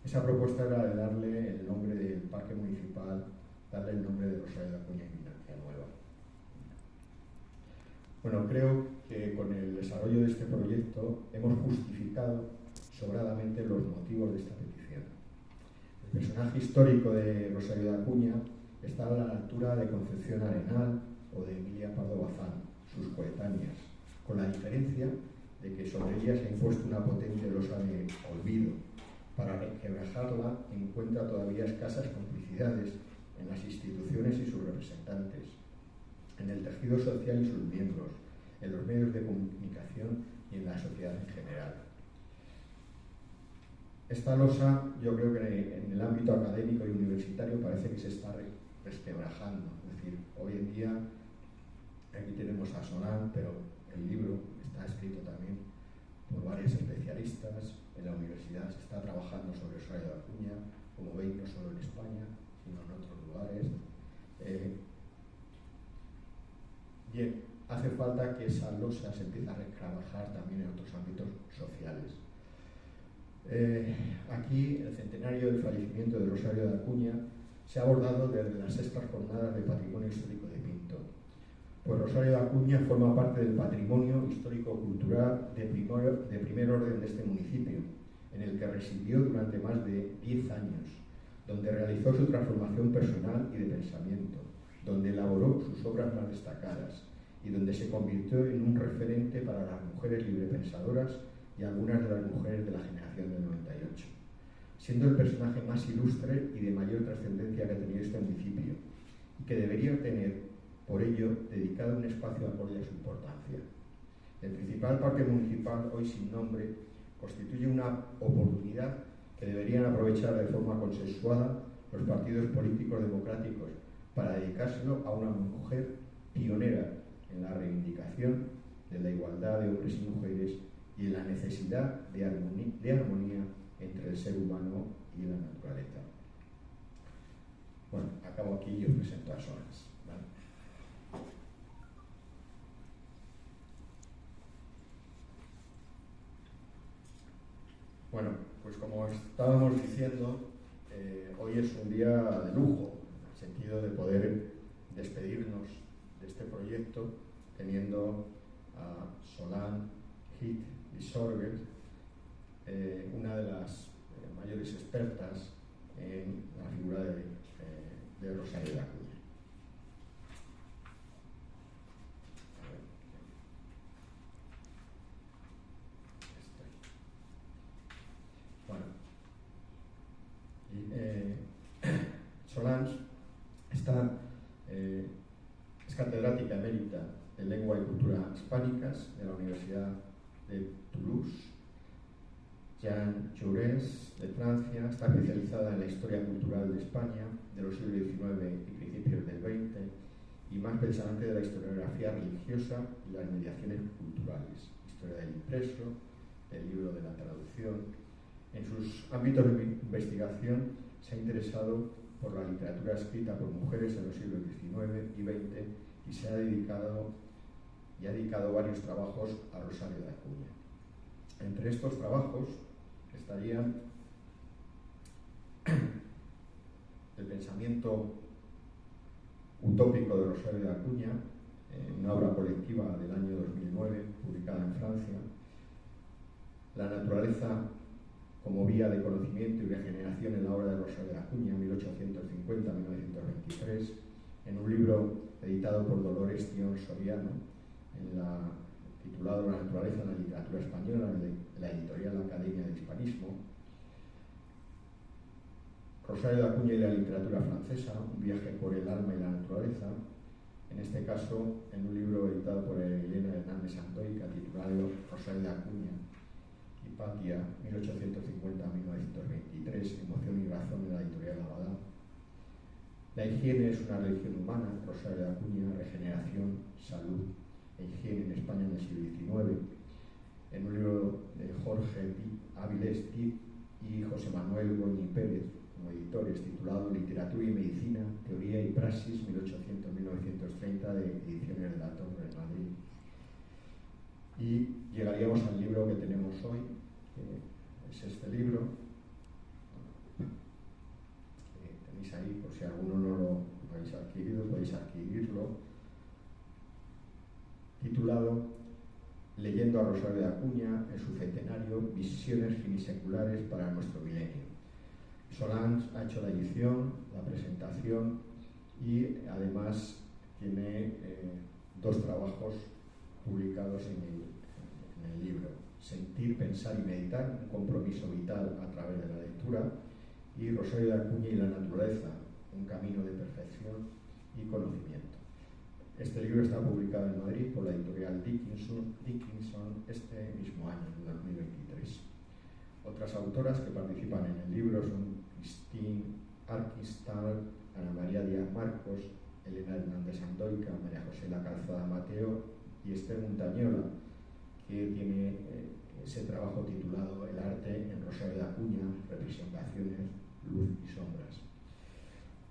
Esa propuesta era de darle el nombre del parque municipal, darle el nombre de Rosario de Acuña y Villanueva. Bueno, creo que con el desarrollo de este proyecto hemos justificado sobradamente los motivos de esta petición. El personaje histórico de Rosario de Acuña está a la altura de Concepción Arenal o de Emilia Pardo Bazán, sus coetáneas, con la diferencia de que sobre ella se ha impuesto una potente losa de olvido. Para resquebrajarla encuentra todavía escasas complicidades en las instituciones y sus representantes, en el tejido social y sus miembros, en los medios de comunicación y en la sociedad en general. Esta losa, yo creo que en el ámbito académico y universitario parece que se está resquebrajando. Es decir, hoy en día, aquí tenemos a Solán, pero el libro está escrito también por varios especialistas. En la universidad se está trabajando sobre Rosario de Acuña, como veis, no solo en España, sino en otros lugares. Bien, hace falta que esa losa se empiece a trabajar también en otros ámbitos sociales. Aquí, el centenario del fallecimiento de Rosario de Acuña se ha abordado desde las sextas jornadas de Patrimonio Histórico de Pinto. Pues Rosario de Acuña forma parte del patrimonio histórico-cultural de primer orden de este municipio, en el que residió durante más de 10 años, donde realizó su transformación personal y de pensamiento, donde elaboró sus obras más destacadas y donde se convirtió en un referente para las mujeres librepensadoras y algunas de las mujeres de la generación del 98, siendo el personaje más ilustre y de mayor trascendencia que ha tenido este municipio, y que debería tener, por ello, dedicado un espacio acorde a su importancia. El principal parque municipal, hoy sin nombre, constituye una oportunidad que deberían aprovechar de forma consensuada los partidos políticos democráticos para dedicárselo a una mujer pionera en la reivindicación de la igualdad de hombres y mujeres y en la necesidad de armonía entre el ser humano y la naturaleza. Bueno, acabo aquí y os presento a Solans. ¿Vale? Bueno, pues como estábamos diciendo, hoy es un día de lujo, en el sentido de poder despedirnos de este proyecto teniendo a Solán, Heath y Sorgel, una de las mayores expertas en la figura de Rosario de Acuña. Bueno, Solans es catedrática emérita de Lengua y Cultura Hispánicas de la Universidad de Toulouse. Jean Jaurès, de Francia, está especializada en la historia cultural de España de los siglos XIX y principios del XX, y más precisamente de la historiografía religiosa y las mediaciones culturales, historia del impreso, del libro de la traducción. En sus ámbitos de investigación se ha interesado por la literatura escrita por mujeres en los siglos XIX y XX y se ha dedicado varios trabajos a Rosario de Acuña. Entre estos trabajos estarían el pensamiento utópico de Rosario de Acuña, una obra colectiva del año 2009, publicada en Francia, la naturaleza como vía de conocimiento y regeneración en la obra de Rosario de Acuña, 1850-1923, en un libro editado por Dolores Tion Soriano, titulado La naturaleza en la literatura española, de la editorial Academia del Hispanismo. Rosario de Acuña y la literatura francesa, un viaje por el alma y la naturaleza, en este caso en un libro editado por Elena Hernández Antoica, titulado Rosario de Acuña, Hipatia, 1850-1923, Emoción y razón, de la editorial Abadá. La higiene es una religión humana, Rosario de Acuña, regeneración, salud e higiene en España en el siglo XIX, en un libro de Jorge Áviles Diz y José Manuel Goñi Pérez, como editores, titulado Literatura y Medicina, Teoría y Praxis, 1800-1930, de Ediciones de la Torre de Madrid. Y llegaríamos al libro que tenemos hoy, que es este libro, leyendo a Rosario de Acuña en su centenario Visiones finiseculares para nuestro milenio. Solans ha hecho la edición, la presentación y además tiene dos trabajos publicados en el libro: Sentir, pensar y meditar, un compromiso vital a través de la lectura, y Rosario de Acuña y la naturaleza, un camino de perfección y conocimiento. Este libro está publicado en Madrid por la editorial Dickinson este mismo año, en 2023. Otras autoras que participan en el libro son Christine Arquistal, Ana María Díaz Marcos, Elena Hernández Andoica, María José La Calzada Mateo y Esther Montañola, que tiene ese trabajo titulado El arte en Rosario de Acuña, representaciones, luz y sombras.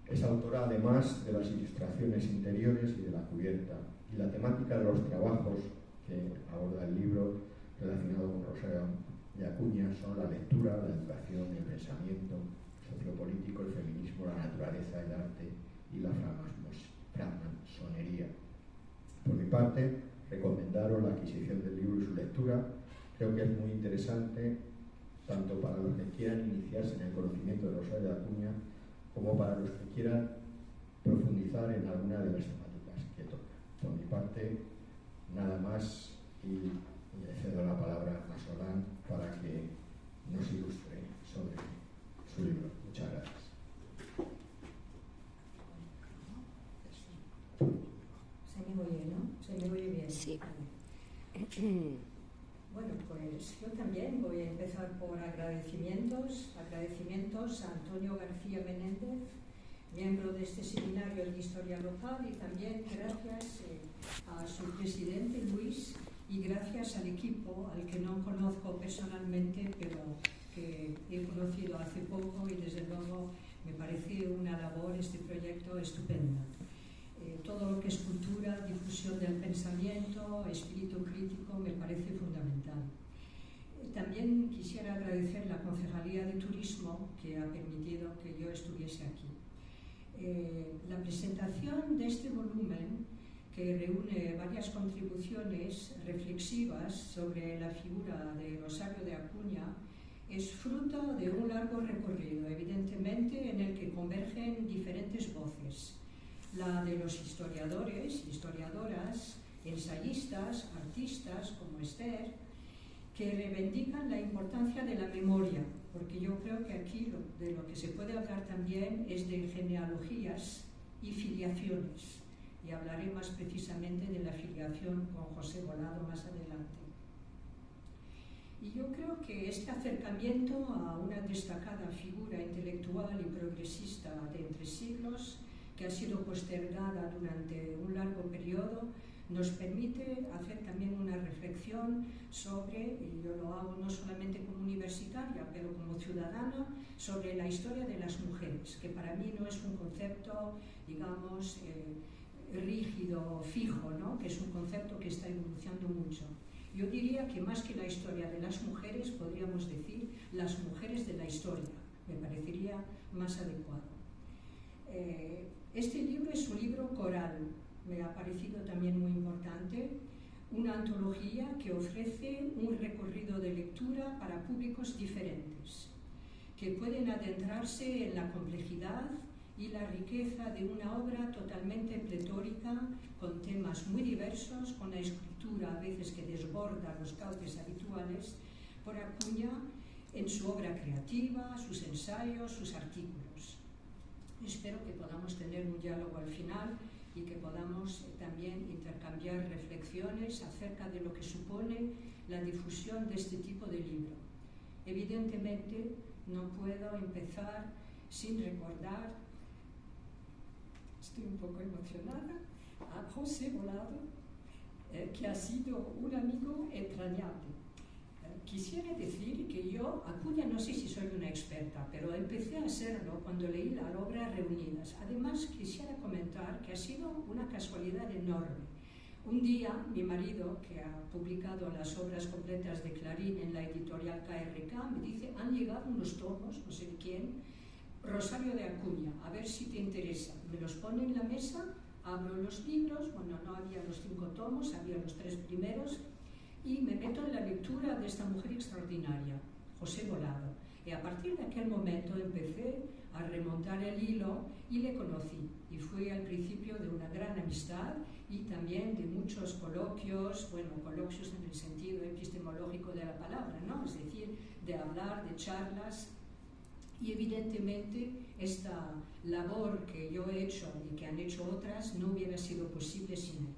Es autora además de las ilustraciones interiores y de la cubierta, y la temática de los trabajos que aborda el libro relacionado con Rosario de Acuña son la lectura, la educación, el pensamiento sociopolítico, el feminismo, la naturaleza, el arte y la francmasonería. Por mi parte, recomendaros la adquisición del libro y su lectura. Creo que es muy interesante tanto para los que quieran iniciarse en el conocimiento de Rosario de Acuña como para los que quieran profundizar en alguna de las temáticas que toca. Por mi parte, nada más, y le cedo la palabra a Solán para que nos ilustre sobre su libro. Muchas gracias. ¿Se me oye, no? ¿Se me oye bien? Sí. Bueno, pues yo también voy a empezar por agradecimientos a Antonio García Menéndez, miembro de este seminario de Historia Local, y también gracias a su presidente Luis, y gracias al equipo al que no conozco personalmente, pero que he conocido hace poco, y desde luego me parece una labor, este proyecto, estupenda. Todo lo que es cultura, difusión del pensamiento, espíritu crítico, me parece fundamental. También quisiera agradecer la Concejalía de Turismo, que ha permitido que yo estuviese aquí. La presentación de este volumen, que reúne varias contribuciones reflexivas sobre la figura de Rosario de Acuña, es fruto de un largo recorrido, evidentemente, en el que convergen diferentes voces: la de los historiadores, historiadoras, ensayistas, artistas como Esther, que reivindican la importancia de la memoria, porque yo creo que aquí de lo que se puede hablar también es de genealogías y filiaciones, y hablaré más precisamente de la filiación con José Volado más adelante. Y yo creo que este acercamiento a una destacada figura intelectual y progresista de entre siglos, que ha sido postergada durante un largo periodo, nos permite hacer también una reflexión sobre, y yo lo hago no solamente como universitaria, pero como ciudadana, sobre la historia de las mujeres, que para mí no es un concepto, digamos, rígido, fijo, ¿no? Que es un concepto que está evolucionando mucho. Yo diría que más que la historia de las mujeres, podríamos decir las mujeres de la historia, me parecería más adecuado. Este libro es un libro coral, me ha parecido también muy importante, una antología que ofrece un recorrido de lectura para públicos diferentes, que pueden adentrarse en la complejidad y la riqueza de una obra totalmente pletórica, con temas muy diversos, con la escritura a veces que desborda los cauces habituales, por Acuña en su obra creativa, sus ensayos, sus artículos. Espero que podamos tener un diálogo al final y que podamos también intercambiar reflexiones acerca de lo que supone la difusión de este tipo de libro. Evidentemente, no puedo empezar sin recordar, estoy un poco emocionada, a José Volado, que ha sido un amigo entrañable. Quisiera decir que yo, Acuña, no sé si soy una experta, pero empecé a serlo cuando leí la obra Reunidas. Además, quisiera comentar que ha sido una casualidad enorme. Un día, mi marido, que ha publicado las obras completas de Clarín en la editorial KRK, me dice: han llegado unos tomos, no sé de quién, Rosario de Acuña, a ver si te interesa. Me los pone en la mesa, abro los libros, bueno, no había los 5 tomos, había los 3 primeros, y me meto en la lectura de esta mujer extraordinaria, José Volado. Y a partir de aquel momento empecé a remontar el hilo y le conocí. Y fue al principio de una gran amistad y también de muchos coloquios, bueno, coloquios en el sentido epistemológico de la palabra, ¿no? Es decir, de hablar, de charlas. Y evidentemente esta labor que yo he hecho y que han hecho otras no hubiera sido posible sin él.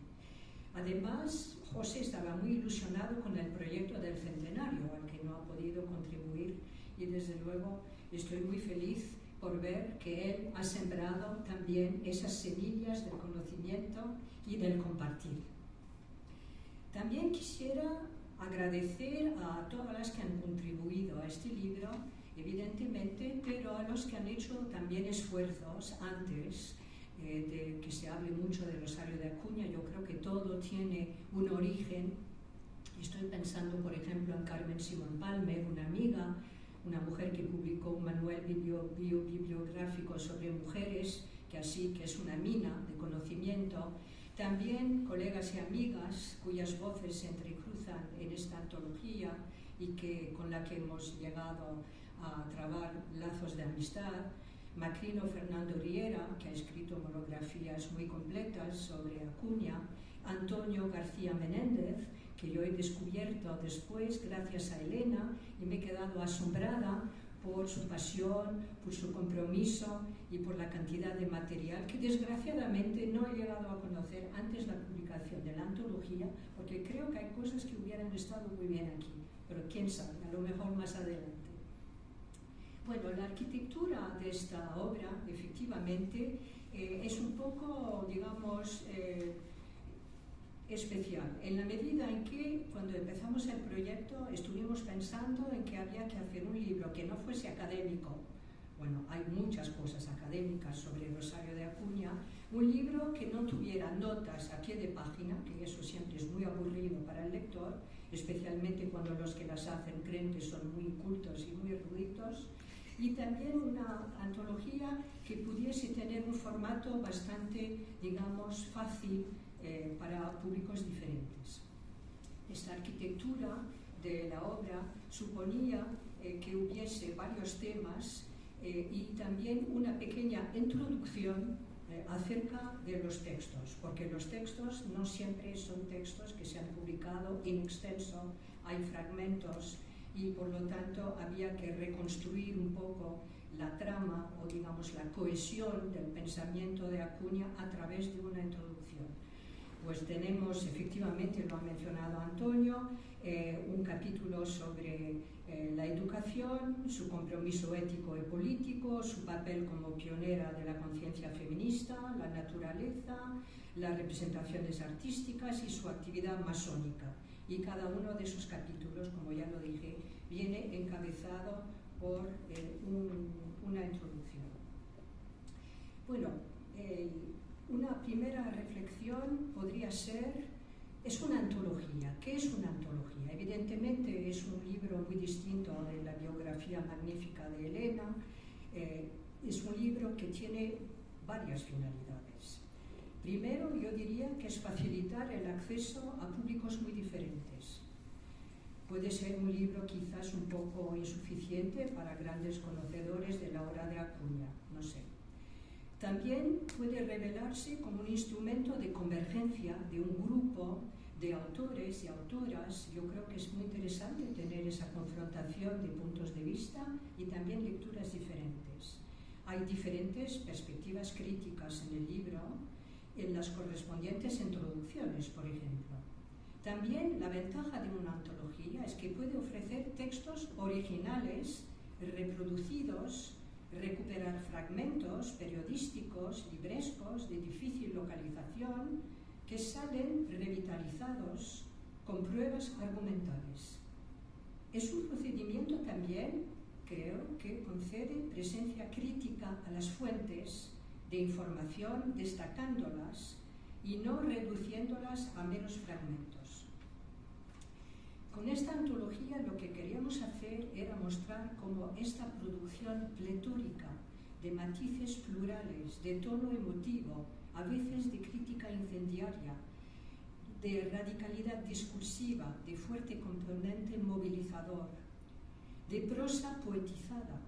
Además, José estaba muy ilusionado con el proyecto del centenario, al que no ha podido contribuir, y desde luego estoy muy feliz por ver que él ha sembrado también esas semillas del conocimiento y del compartir. También quisiera agradecer a todas las que han contribuido a este libro, evidentemente, pero a los que han hecho también esfuerzos antes de que se hable mucho de Rosario de Acuña. Yo creo que todo tiene un origen. Estoy pensando, por ejemplo, en Carmen Simón Palmer, una amiga, una mujer que publicó un manual bibliográfico sobre mujeres, que es una mina de conocimiento. También colegas y amigas cuyas voces se entrecruzan en esta antología y con la que hemos llegado a trabar lazos de amistad. Macrino Fernando Riera, que ha escrito monografías muy completas sobre Acuña. Antonio García Menéndez, que yo he descubierto después gracias a Elena y me he quedado asombrada por su pasión, por su compromiso y por la cantidad de material que desgraciadamente no he llegado a conocer antes de la publicación de la antología, porque creo que hay cosas que hubieran estado muy bien aquí, pero quién sabe, a lo mejor más adelante. Bueno, la arquitectura de esta obra, efectivamente, es un poco, digamos, especial, en la medida en que cuando empezamos el proyecto estuvimos pensando en que había que hacer un libro que no fuese académico. Bueno, hay muchas cosas académicas sobre Rosario de Acuña, un libro que no tuviera notas a pie de página, que eso siempre es muy aburrido para el lector, especialmente cuando los que las hacen creen que son muy cultos y muy eruditos, y también una antología que pudiese tener un formato bastante, digamos, fácil para públicos diferentes. Esta arquitectura de la obra suponía que hubiese varios temas y también una pequeña introducción acerca de los textos, porque los textos no siempre son textos que se han publicado in extenso, hay fragmentos y por lo tanto había que reconstruir un poco la trama o digamos la cohesión del pensamiento de Acuña a través de una introducción. Pues tenemos, efectivamente, lo ha mencionado Antonio, un capítulo sobre la educación, su compromiso ético y político, su papel como pionera de la conciencia feminista, la naturaleza, las representaciones artísticas y su actividad masónica. Y cada uno de esos capítulos, como ya lo dije, viene encabezado por una introducción. Bueno, una primera reflexión podría ser, es una antología. ¿Qué es una antología? Evidentemente es un libro muy distinto de la biografía magnífica de Elena. Es un libro que tiene varias finalidades. Primero, yo diría que es facilitar el acceso a públicos muy diferentes. Puede ser un libro quizás un poco insuficiente para grandes conocedores de la obra de Acuña, no sé. También puede revelarse como un instrumento de convergencia de un grupo de autores y autoras. Yo creo que es muy interesante tener esa confrontación de puntos de vista y también lecturas diferentes. Hay diferentes perspectivas críticas en el libro, en las correspondientes introducciones, por ejemplo. También la ventaja de una antología es que puede ofrecer textos originales, reproducidos, recuperar fragmentos periodísticos, librescos, de difícil localización, que salen revitalizados con pruebas argumentales. Es un procedimiento también, creo, que concede presencia crítica a las fuentes de información, destacándolas y no reduciéndolas a meros fragmentos. Con esta antología lo que queríamos hacer era mostrar cómo esta producción pletórica de matices plurales, de tono emotivo, a veces de crítica incendiaria, de radicalidad discursiva, de fuerte componente movilizador, de prosa poetizada.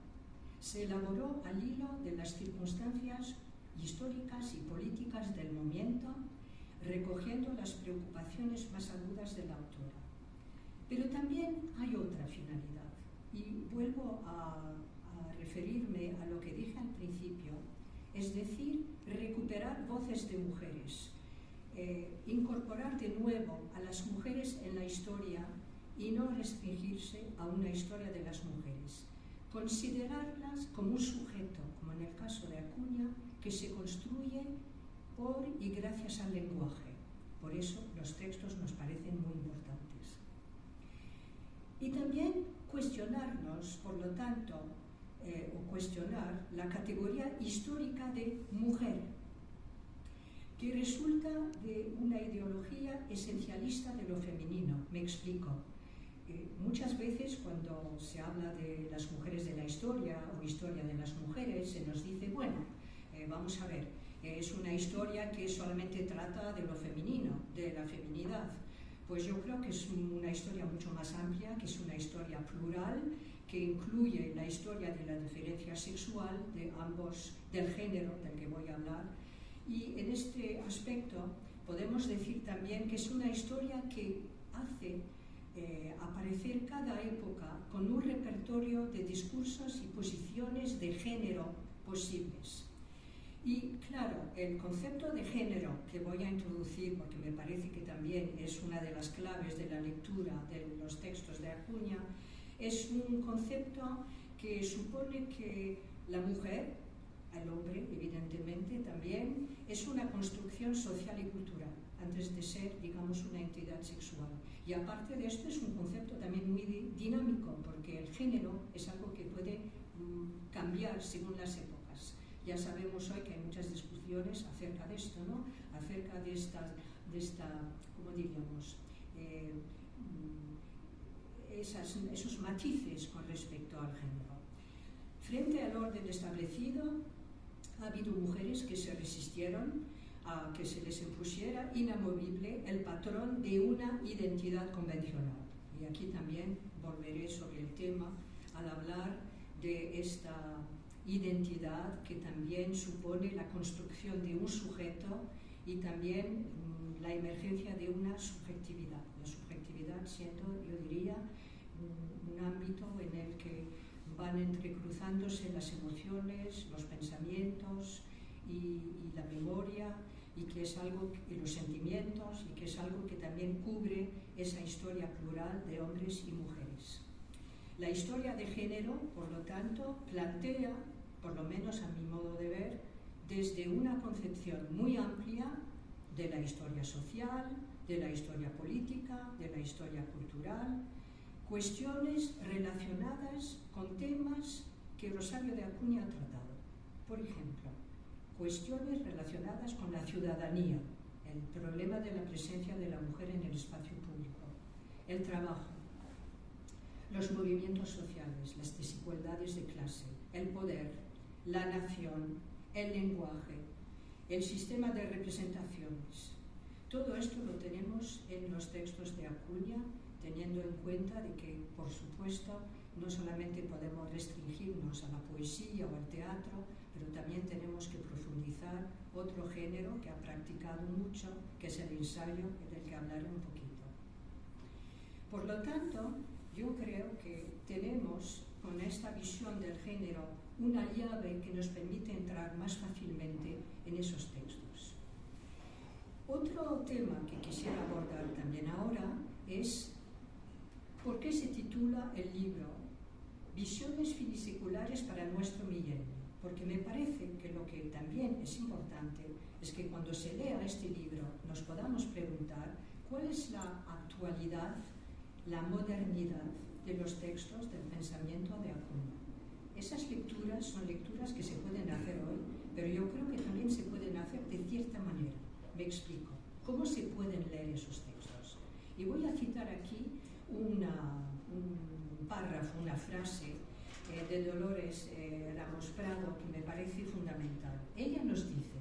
Se elaboró al hilo de las circunstancias históricas y políticas del momento, recogiendo las preocupaciones más agudas de la autora. Pero también hay otra finalidad, y vuelvo a referirme a lo que dije al principio, es decir, recuperar voces de mujeres, incorporar de nuevo a las mujeres en la historia y no restringirse a una historia de las mujeres. Considerarlas como un sujeto, como en el caso de Acuña, que se construye por y gracias al lenguaje. Por eso los textos nos parecen muy importantes. Y también cuestionarnos, por lo tanto, o cuestionar la categoría histórica de mujer, que resulta de una ideología esencialista de lo femenino. Me explico. Muchas veces cuando se habla de las mujeres de la historia o historia de las mujeres, se nos dice, bueno, vamos a ver, es una historia que solamente trata de lo femenino, de la feminidad. Pues yo creo que es una historia mucho más amplia, que es una historia plural, que incluye la historia de la diferencia sexual de ambos, del género del que voy a hablar. Y en este aspecto podemos decir también que es una historia que hace aparecer cada época con un repertorio de discursos y posiciones de género posibles. Y claro, el concepto de género que voy a introducir, porque me parece que también es una de las claves de la lectura de los textos de Acuña, es un concepto que supone que la mujer, el hombre evidentemente también, es una construcción social y cultural, antes de ser, digamos, una entidad sexual. Y aparte de esto es un concepto también muy dinámico, porque el género es algo que puede cambiar según las épocas. Ya sabemos hoy que hay muchas discusiones acerca de esto, ¿no? Acerca de esta ¿cómo diríamos? Esos matices con respecto al género. Frente al orden establecido, ha habido mujeres que se resistieron a que se les impusiera inamovible el patrón de una identidad convencional. Y aquí también volveré sobre el tema al hablar de esta identidad que también supone la construcción de un sujeto y también la emergencia de una subjetividad. La subjetividad siendo, yo diría, un ámbito en el que van entrecruzándose las emociones, los pensamientos y la memoria, y que es algo, y los sentimientos, y que es algo que también cubre esa historia plural de hombres y mujeres. La historia de género, por lo tanto, plantea, por lo menos a mi modo de ver, desde una concepción muy amplia de la historia social, de la historia política, de la historia cultural, cuestiones relacionadas con temas que Rosario de Acuña ha tratado. Por ejemplo, cuestiones relacionadas con la ciudadanía, el problema de la presencia de la mujer en el espacio público, el trabajo, los movimientos sociales, las desigualdades de clase, el poder, la nación, el lenguaje, el sistema de representaciones. Todo esto lo tenemos en los textos de Acuña, teniendo en cuenta de que, por supuesto, no solamente podemos restringirnos a la poesía o al teatro, pero también tenemos que profundizar otro género que ha practicado mucho, que es el ensayo, del que hablaré un poquito. Por lo tanto, yo creo que tenemos con esta visión del género una llave que nos permite entrar más fácilmente en esos textos. Otro tema que quisiera abordar también ahora es ¿por qué se titula el libro Visiones finiseculares para nuestro milenio? Porque me parece que lo que también es importante es que cuando se lea este libro nos podamos preguntar cuál es la actualidad, la modernidad de los textos del pensamiento de Acuña. Esas lecturas son lecturas que se pueden hacer hoy, pero yo creo que también se pueden hacer de cierta manera. Me explico. ¿Cómo se pueden leer esos textos? Y voy a citar aquí un párrafo, una frase de Dolores Ramos Prado que me parece fundamental. Ella nos dice: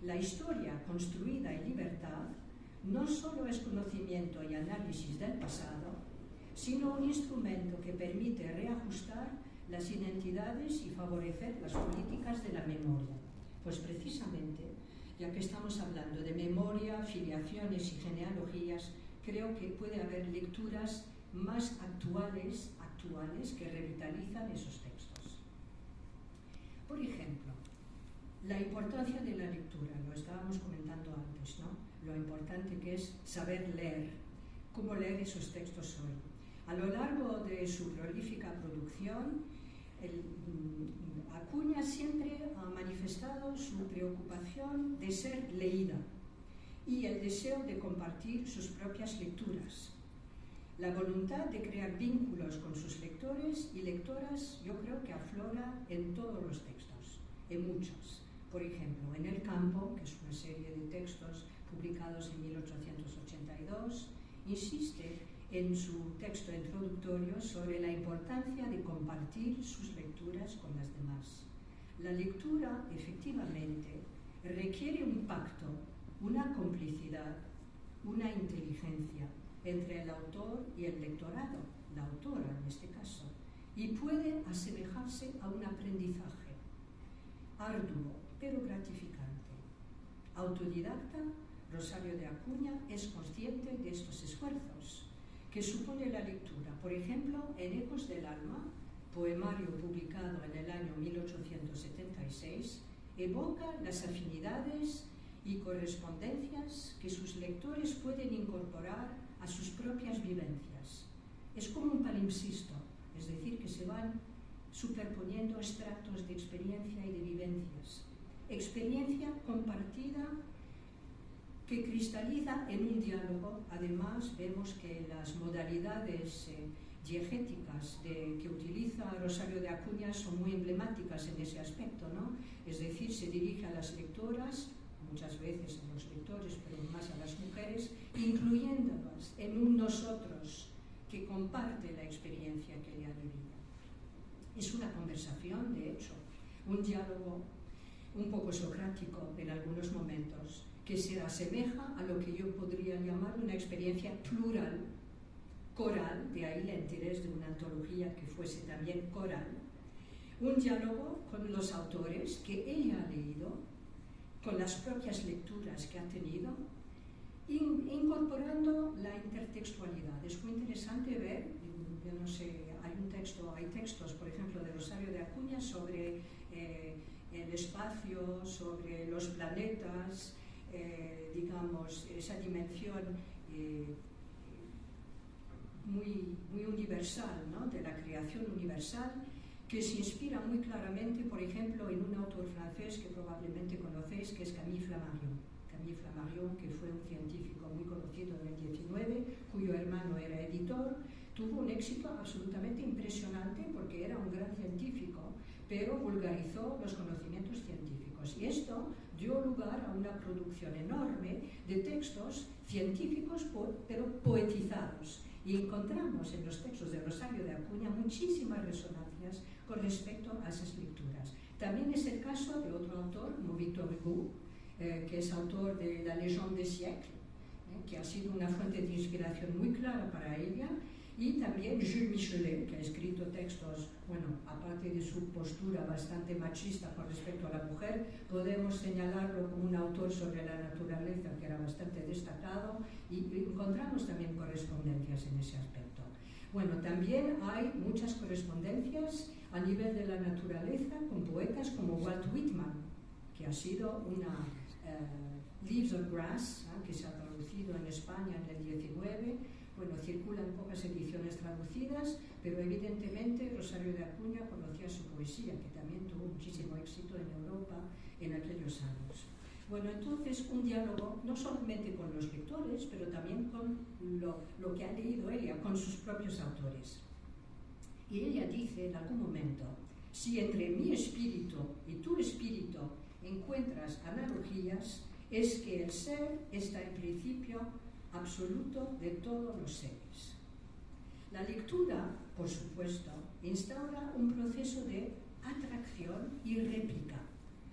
la historia construida en libertad no solo es conocimiento y análisis del pasado, sino un instrumento que permite reajustar las identidades y favorecer las políticas de la memoria. Pues precisamente, ya que estamos hablando de memoria, filiaciones y genealogías, creo que puede haber lecturas más actuales que revitalizan esos textos. Por ejemplo, la importancia de la lectura, lo estábamos comentando antes, ¿no? Lo importante que es saber leer, cómo leer esos textos hoy. A lo largo de su prolífica producción, Acuña siempre ha manifestado su preocupación de ser leída y el deseo de compartir sus propias lecturas. La voluntad de crear vínculos con sus lectores y lectoras yo creo que aflora en todos los textos, en muchos. Por ejemplo, en El campo, que es una serie de textos publicados en 1882, insiste en su texto introductorio sobre la importancia de compartir sus lecturas con las demás. La lectura, efectivamente, requiere un pacto, una complicidad, una inteligencia entre el autor y el lectorado, la autora en este caso, y puede asemejarse a un aprendizaje arduo, pero gratificante. Autodidacta, Rosario de Acuña es consciente de estos esfuerzos que supone la lectura. Por ejemplo, en Ecos del alma, poemario publicado en el año 1876, evoca las afinidades y correspondencias que sus lectores pueden incorporar a sus propias vivencias. Es como un palimpsesto, es decir, que se van superponiendo extractos de experiencia y de vivencias. Experiencia compartida que cristaliza en un diálogo. Además, vemos que las modalidades diegéticas que utiliza Rosario de Acuña son muy emblemáticas en ese aspecto, ¿no? Es decir, se dirige a las lectoras, muchas veces a los lectores, pero más a las mujeres, incluyéndolas en un nosotros que comparte la experiencia que le ha vivido. Es una conversación, de hecho, un diálogo un poco socrático en algunos momentos, que se asemeja a lo que yo podría llamar una experiencia plural, coral, de ahí el interés de una antología que fuese también coral, un diálogo con los autores que ella ha leído, con las propias lecturas que ha tenido, incorporando la intertextualidad. Es muy interesante ver, yo no sé, hay textos, por ejemplo, de Rosario de Acuña sobre el espacio, sobre los planetas, digamos, esa dimensión muy universal, ¿no?, de la creación universal, que se inspira muy claramente, por ejemplo, en un autor francés que probablemente conocéis, que es Camille Flammarion. Camille Flammarion, que fue un científico muy conocido en el 19, cuyo hermano era editor, tuvo un éxito absolutamente impresionante porque era un gran científico, pero vulgarizó los conocimientos científicos. Y esto dio lugar a una producción enorme de textos científicos, pero poetizados. Y encontramos en los textos de Rosario de Acuña muchísimas resonancias con respecto a esas lecturas. También es el caso de otro autor, como Victor Hugo, que es autor de La Légende des siècles, que ha sido una fuente de inspiración muy clara para ella, y también Jules Michelet, que ha escrito textos, bueno, aparte de su postura bastante machista con respecto a la mujer, podemos señalarlo como un autor sobre la naturaleza que era bastante destacado, y encontramos también correspondencias en ese aspecto. Bueno, también hay muchas correspondencias a nivel de la naturaleza con poetas como Walt Whitman, que ha sido una Leaves of Grass, que se ha traducido en España en el 19. Bueno, circulan pocas ediciones traducidas, pero evidentemente Rosario de Acuña conocía su poesía, que también tuvo muchísimo éxito en Europa en aquellos años. Bueno, entonces un diálogo no solamente con los lectores, pero también con lo que ha leído ella, con sus propios autores. Y ella dice en algún momento: si entre mi espíritu y tu espíritu encuentras analogías, es que el ser está en principio absoluto de todos los seres. La lectura, por supuesto, instaura un proceso de atracción y réplica.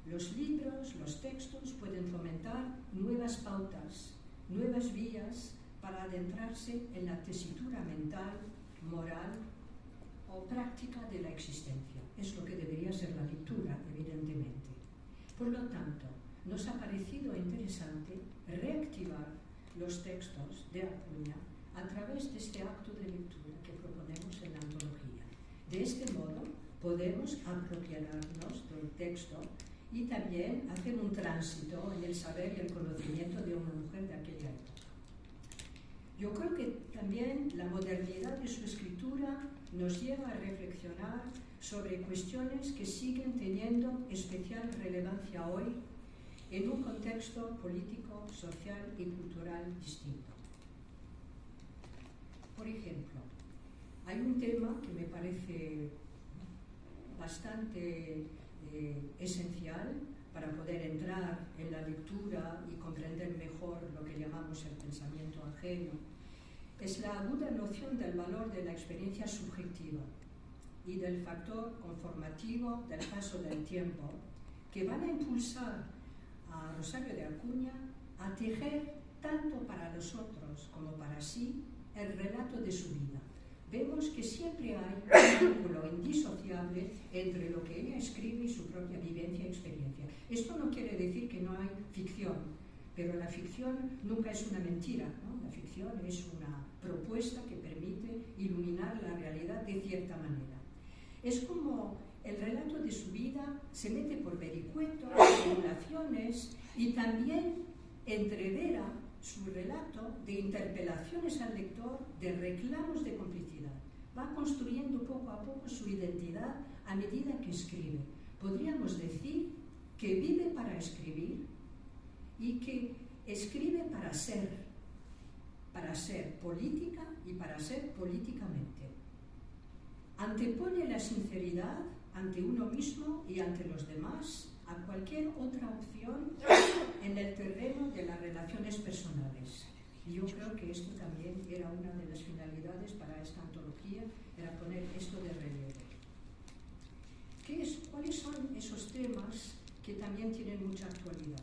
Los libros, los textos pueden fomentar nuevas pautas, nuevas vías para adentrarse en la tesitura mental, moral o práctica de la existencia. Es lo que debería ser la lectura, evidentemente. Por lo tanto, nos ha parecido interesante reactivar los textos de Acuña a través de este acto de lectura que proponemos en la antología. De este modo, podemos apropiarnos del texto y también hacer un tránsito en el saber y el conocimiento de una mujer de aquella época. Yo creo que también la modernidad de su escritura nos lleva a reflexionar sobre cuestiones que siguen teniendo especial relevancia hoy en un contexto político, social y cultural distinto. Por ejemplo, hay un tema que me parece bastante esencial para poder entrar en la lectura y comprender mejor lo que llamamos el pensamiento ajeno. Es la aguda noción del valor de la experiencia subjetiva y del factor conformativo del paso del tiempo, que van a impulsar a Rosario de Acuña a tejer tanto para los otros como para sí el relato de su vida. Vemos que siempre hay un vínculo indisociable entre lo que ella escribe y su propia vivencia y experiencia. Esto no quiere decir que no hay ficción, pero la ficción nunca es una mentira, ¿no? La ficción es una propuesta que permite iluminar la realidad de cierta manera. Es como el relato de su vida se mete por vericuetos, simulaciones y también entrevera su relato de interpelaciones al lector, de reclamos de complicidad. Va construyendo poco a poco su identidad a medida que escribe. Podríamos decir que vive para escribir y que escribe para ser política y para ser políticamente. Antepone la sinceridad ante uno mismo y ante los demás a cualquier otra opción en el terreno de las relaciones personales. Y yo creo que esto también era una de las finalidades para esta antología, era poner esto de relieve. ¿Cuáles son esos temas que también tienen mucha actualidad?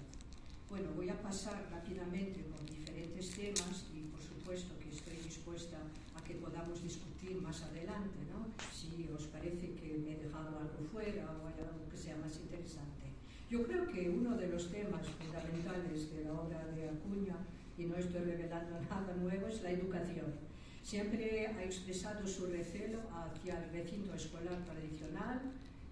Bueno, voy a pasar rápidamente por diferentes temas y por supuesto que estoy dispuesta a que podamos discutir más adelante, ¿no? Si os parece que me he dejado algo fuera o hay algo que sea más interesante. Yo creo que uno de los temas fundamentales de la obra de Acuña, y no estoy revelando nada nuevo, es la educación. Siempre ha expresado su recelo hacia el recinto escolar tradicional,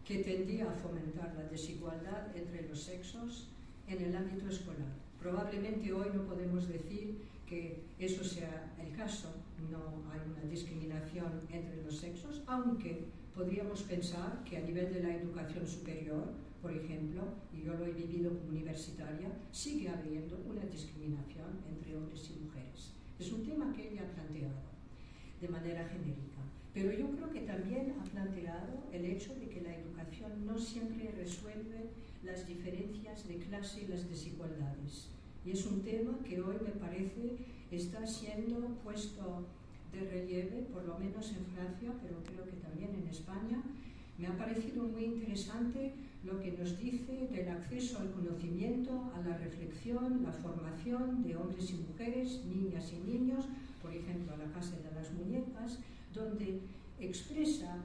que tendía a fomentar la desigualdad entre los sexos en el ámbito escolar. Probablemente hoy no podemos decir que eso sea el caso, no hay una discriminación entre los sexos, aunque podríamos pensar que a nivel de la educación superior, por ejemplo, y yo lo he vivido como universitaria, sigue habiendo una discriminación entre hombres y mujeres. Es un tema que ella ha planteado de manera genérica. Pero yo creo que también ha planteado el hecho de que la educación no siempre resuelve las diferencias de clase y las desigualdades. Y es un tema que hoy me parece está siendo puesto de relieve, por lo menos en Francia, pero creo que también en España. Me ha parecido muy interesante lo que nos dice del acceso al conocimiento, a la reflexión, la formación de hombres y mujeres, niñas y niños, por ejemplo, a la Casa de las Muñecas, donde expresa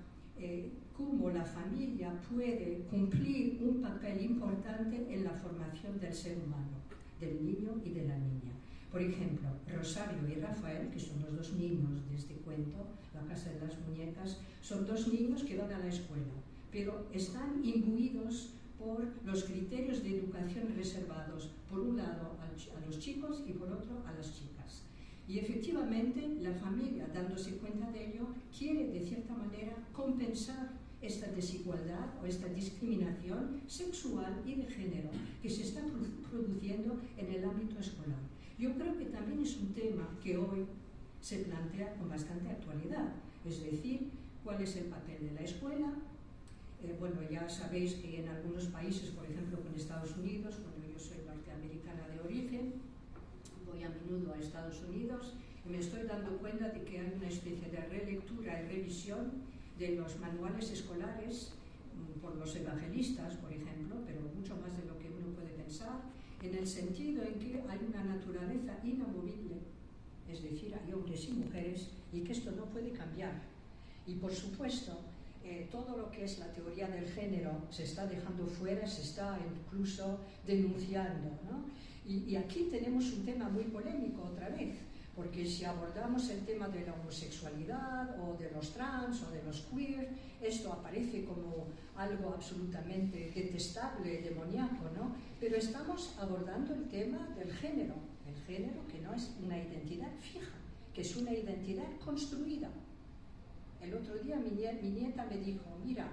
cómo la familia puede cumplir un papel importante en la formación del ser humano, del niño y de la niña. Por ejemplo, Rosario y Rafael, que son los dos niños de este cuento, La Casa de las Muñecas, son dos niños que van a la escuela, pero están imbuidos por los criterios de educación reservados, por un lado a los chicos y por otro a las chicas. Y efectivamente la familia, dándose cuenta de ello, quiere de cierta manera compensar esta desigualdad o esta discriminación sexual y de género que se está produciendo en el ámbito escolar. Yo creo que también es un tema que hoy se plantea con bastante actualidad, es decir, cuál es el papel de la escuela. Bueno, ya sabéis que en algunos países, por ejemplo con Estados Unidos, cuando yo soy norteamericana de origen, voy a menudo a Estados Unidos y me estoy dando cuenta de que hay una especie de relectura y revisión de los manuales escolares por los evangelistas, por ejemplo, pero mucho más de lo que uno puede pensar, en el sentido en que hay una naturaleza inamovible, es decir, hay hombres y mujeres, y que esto no puede cambiar. Y por supuesto, todo lo que es la teoría del género se está dejando fuera, se está incluso denunciando, ¿no? Y aquí tenemos un tema muy polémico otra vez, porque si abordamos el tema de la homosexualidad o de los trans o de los queer, esto aparece como algo absolutamente detestable, demoníaco, ¿no? Pero estamos abordando el tema del género, el género que no es una identidad fija, que es una identidad construida. El otro día mi nieta me dijo, mira,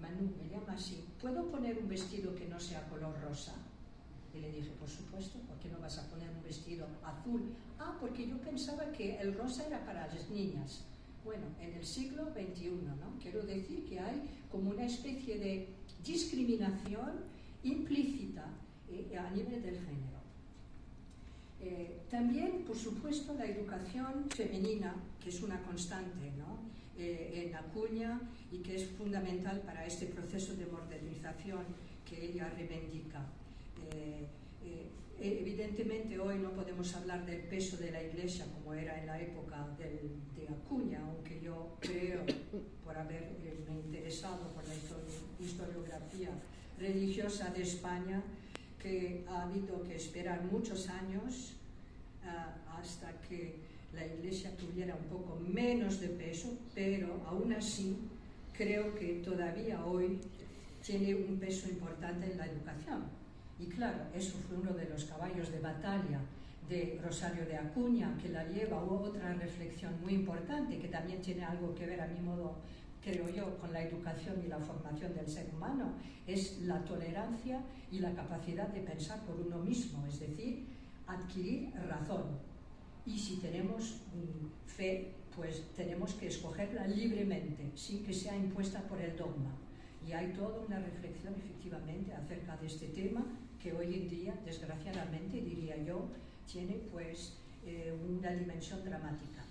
Manu, me llama así, ¿puedo poner un vestido que no sea color rosa? Y le dije, por supuesto, ¿por qué no vas a poner un vestido azul? Ah, porque yo pensaba que el rosa era para las niñas. Bueno, en el siglo XXI, ¿no? Quiero decir que hay como una especie de discriminación implícita a nivel del género. También, por supuesto, la educación femenina, que es una constante, ¿no? En Acuña, y que es fundamental para este proceso de modernización que ella reivindica. Evidentemente hoy no podemos hablar del peso de la Iglesia como era en la época de Acuña, aunque yo creo, por haberme interesado por la historiografía religiosa de España, que ha habido que esperar muchos años hasta que la Iglesia tuviera un poco menos de peso, pero aún así creo que todavía hoy tiene un peso importante en la educación. Y claro, eso fue uno de los caballos de batalla de Rosario de Acuña, que la lleva a otra reflexión muy importante, que también tiene algo que ver, a mi modo, creo yo, con la educación y la formación del ser humano, es la tolerancia y la capacidad de pensar por uno mismo, es decir, adquirir razón. Y si tenemos fe, pues tenemos que escogerla libremente, sin que sea impuesta por el dogma. Y hay toda una reflexión, efectivamente, acerca de este tema, que hoy en día, desgraciadamente, diría yo, tiene pues una dimensión dramática.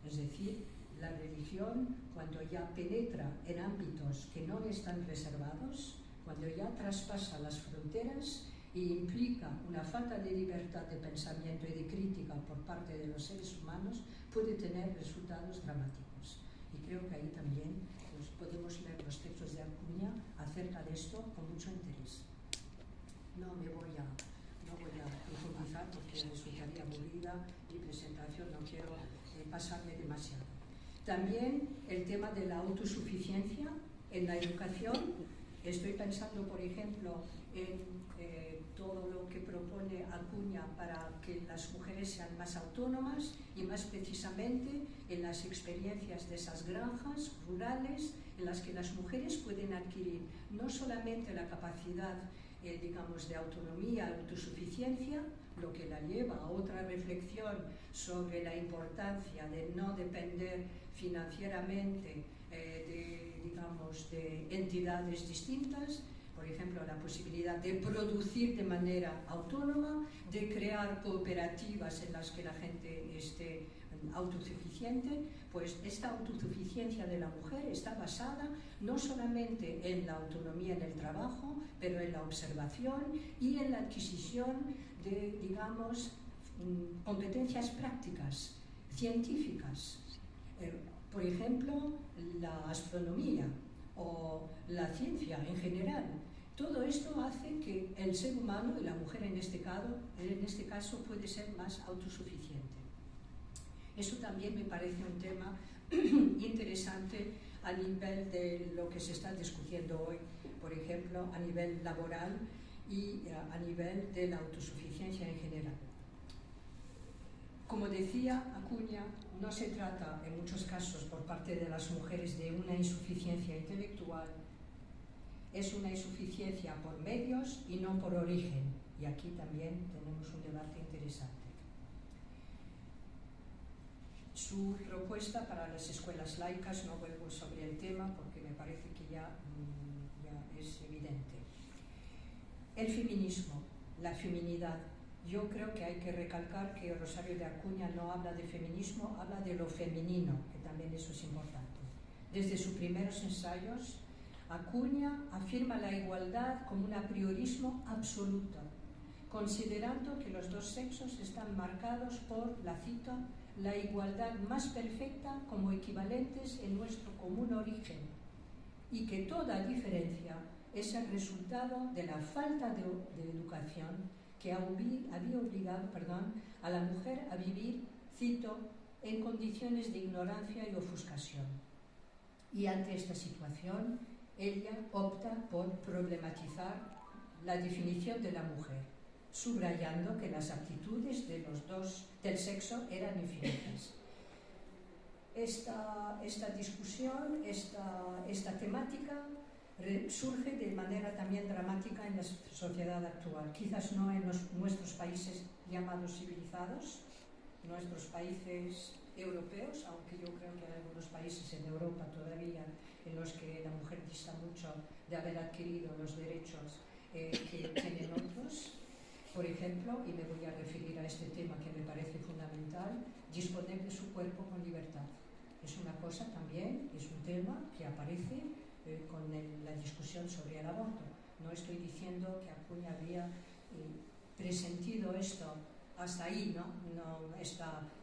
Es decir, la religión, cuando ya penetra en ámbitos que no están reservados, cuando ya traspasa las fronteras e implica una falta de libertad de pensamiento y de crítica por parte de los seres humanos, puede tener resultados dramáticos. Y creo que ahí también pues, podemos leer los textos de Acuña acerca de esto con mucho interés. No voy a profundizar porque resultaría aburrida mi presentación, no quiero pasarme demasiado. También el tema de la autosuficiencia en la educación. Estoy pensando, por ejemplo, en todo lo que propone Acuña para que las mujeres sean más autónomas y más precisamente en las experiencias de esas granjas rurales en las que las mujeres pueden adquirir no solamente la capacidad digamos, de autonomía, autosuficiencia, lo que la lleva a otra reflexión sobre la importancia de no depender financieramente de entidades distintas, por ejemplo, la posibilidad de producir de manera autónoma, de crear cooperativas en las que la gente esté autosuficiente. Pues esta autosuficiencia de la mujer está basada no solamente en la autonomía en el trabajo, pero en la observación y en la adquisición de, digamos, competencias prácticas, científicas. Por ejemplo, la astronomía o la ciencia en general. Todo esto hace que el ser humano, y la mujer en este caso puede ser más autosuficiente. Eso también me parece un tema interesante a nivel de lo que se está discutiendo hoy, por ejemplo, a nivel laboral y a nivel de la autosuficiencia en general. Como decía Acuña, no se trata en muchos casos por parte de las mujeres de una insuficiencia intelectual, es una insuficiencia por medios y no por origen. Y aquí también tenemos un debate interesante. Su propuesta para las escuelas laicas, no vuelvo sobre el tema porque me parece que ya es evidente. El feminismo, la feminidad. Yo creo que hay que recalcar que Rosario de Acuña no habla de feminismo, habla de lo femenino, que también eso es importante. Desde sus primeros ensayos, Acuña afirma la igualdad como un apriorismo absoluto, considerando que los dos sexos están marcados por, la cito, la igualdad más perfecta como equivalentes en nuestro común origen, y que toda diferencia es el resultado de la falta de educación que había obligado a la mujer a vivir, cito, en condiciones de ignorancia y ofuscación. Y ante esta situación, ella opta por problematizar la definición de la mujer, subrayando que las aptitudes de los dos del sexo eran infinitas. Esta discusión, esta temática surge de manera también dramática en la sociedad actual, quizás no en nuestros países llamados civilizados, nuestros países europeos, aunque yo creo que hay algunos países en Europa todavía en los que la mujer dista mucho de haber adquirido los derechos que tienen otros. Por ejemplo, y me voy a referir a este tema que me parece fundamental, disponer de su cuerpo con libertad. Es una cosa también, es un tema que aparece con la discusión sobre el aborto. No estoy diciendo que Acuña había presentido esto hasta ahí,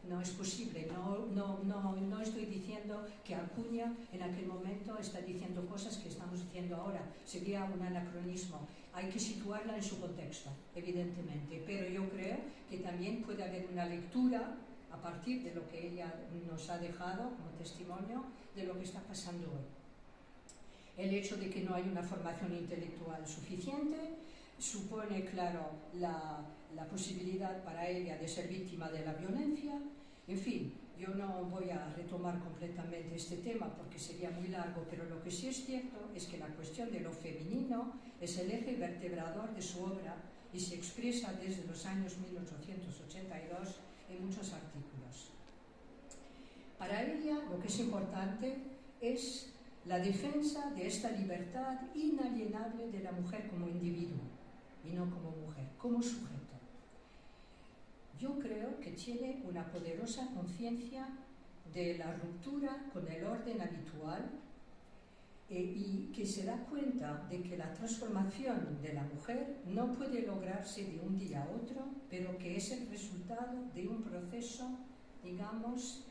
no es posible. No estoy diciendo que Acuña en aquel momento está diciendo cosas que estamos diciendo ahora. Sería un anacronismo. Hay que situarla en su contexto, evidentemente. Pero yo creo que también puede haber una lectura a partir de lo que ella nos ha dejado como testimonio de lo que está pasando hoy. El hecho de que no hay una formación intelectual suficiente supone, claro, la posibilidad para ella de ser víctima de la violencia. En fin, yo no voy a retomar completamente este tema porque sería muy largo, pero lo que sí es cierto es que la cuestión de lo femenino es el eje vertebrador de su obra y se expresa desde los años 1882 en muchos artículos. Para ella lo que es importante es la defensa de esta libertad inalienable de la mujer como individuo y no como mujer, como sujeto. Yo creo que tiene una poderosa conciencia de la ruptura con el orden habitual y que se da cuenta de que la transformación de la mujer no puede lograrse de un día a otro, pero que es el resultado de un proceso, digamos,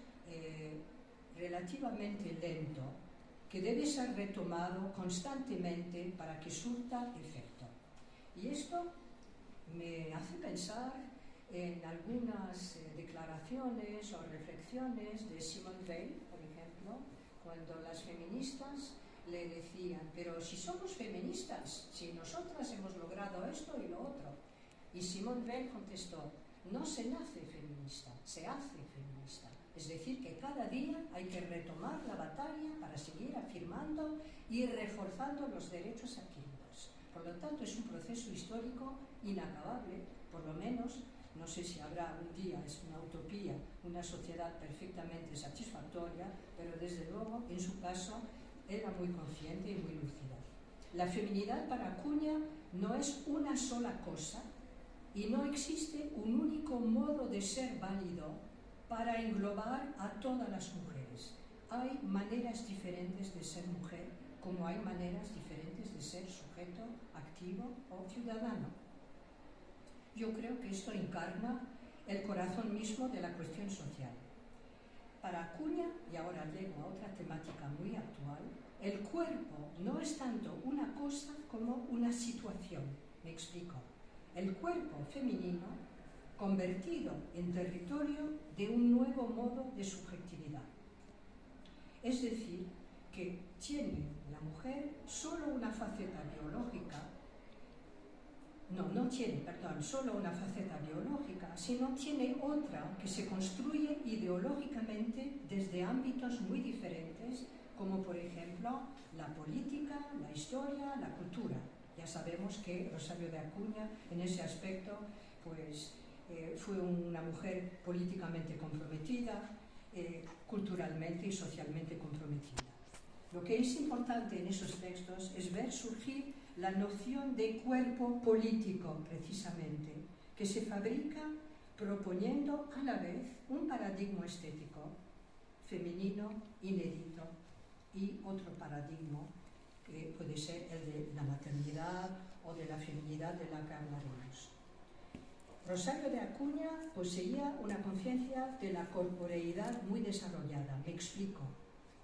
relativamente lento, que debe ser retomado constantemente para que surta efecto. Y esto me hace pensar en algunas declaraciones o reflexiones de Simone Weil, por ejemplo, cuando las feministas le decían, pero si somos feministas, si nosotras hemos logrado esto y lo otro. Y Simone Weil contestó, no se nace feminista, se hace feminista. Es decir, que cada día hay que retomar la batalla para seguir afirmando y reforzando los derechos adquiridos. Por lo tanto, es un proceso histórico inacabable, por lo menos. No sé si habrá un día, es una utopía, una sociedad perfectamente satisfactoria, pero desde luego, en su caso, era muy consciente y muy lúcida. La feminidad para Acuña no es una sola cosa y no existe un único modo de ser válido para englobar a todas las mujeres. Hay maneras diferentes de ser mujer, como hay maneras diferentes de ser sujeto, activo o ciudadano. Yo creo que esto encarna el corazón mismo de la cuestión social. Para Acuña, y ahora llego a otra temática muy actual, el cuerpo no es tanto una cosa como una situación. Me explico. El cuerpo femenino convertido en territorio de un nuevo modo de subjetividad. Es decir, que tiene la mujer solo una faceta biológica, no tiene solo una faceta biológica, sino tiene otra que se construye ideológicamente desde ámbitos muy diferentes, como por ejemplo la política, la historia, la cultura. Ya sabemos que Rosario de Acuña en ese aspecto pues, fue una mujer políticamente comprometida, culturalmente y socialmente comprometida. Lo que es importante en esos textos es ver surgir la noción de cuerpo político, precisamente, que se fabrica proponiendo a la vez un paradigma estético femenino, inédito, y otro paradigma que puede ser el de la maternidad o de la feminidad de la que hablaremos. Rosario de Acuña poseía una conciencia de la corporeidad muy desarrollada. Me explico.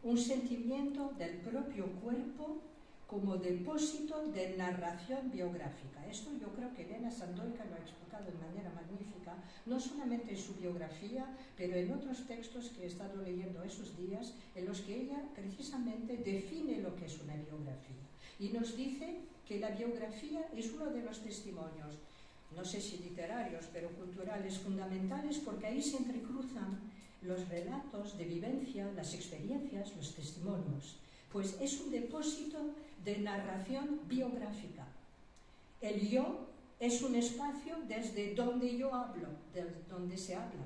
Un sentimiento del propio cuerpo como depósito de narración biográfica. Esto yo creo que Elena Sandoika lo ha explicado de manera magnífica, no solamente en su biografía, pero en otros textos que he estado leyendo esos días, en los que ella precisamente define lo que es una biografía. Y nos dice que la biografía es uno de los testimonios, no sé si literarios, pero culturales fundamentales, porque ahí se entrecruzan los relatos de vivencia, las experiencias, los testimonios. Pues es un depósito de narración biográfica. El yo es un espacio desde donde yo hablo, desde donde se habla.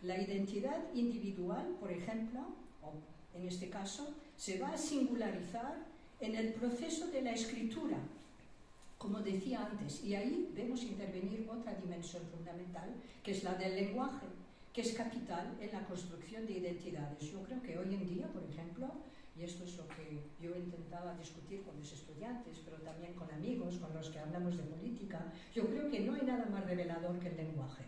La identidad individual, por ejemplo, o en este caso, se va a singularizar en el proceso de la escritura, como decía antes, y ahí vemos intervenir otra dimensión fundamental, que es la del lenguaje, que es capital en la construcción de identidades. Yo creo que hoy en día, por ejemplo, y esto es lo que yo intentaba discutir con los estudiantes, pero también con amigos, con los que hablamos de política, yo creo que no hay nada más revelador que el lenguaje.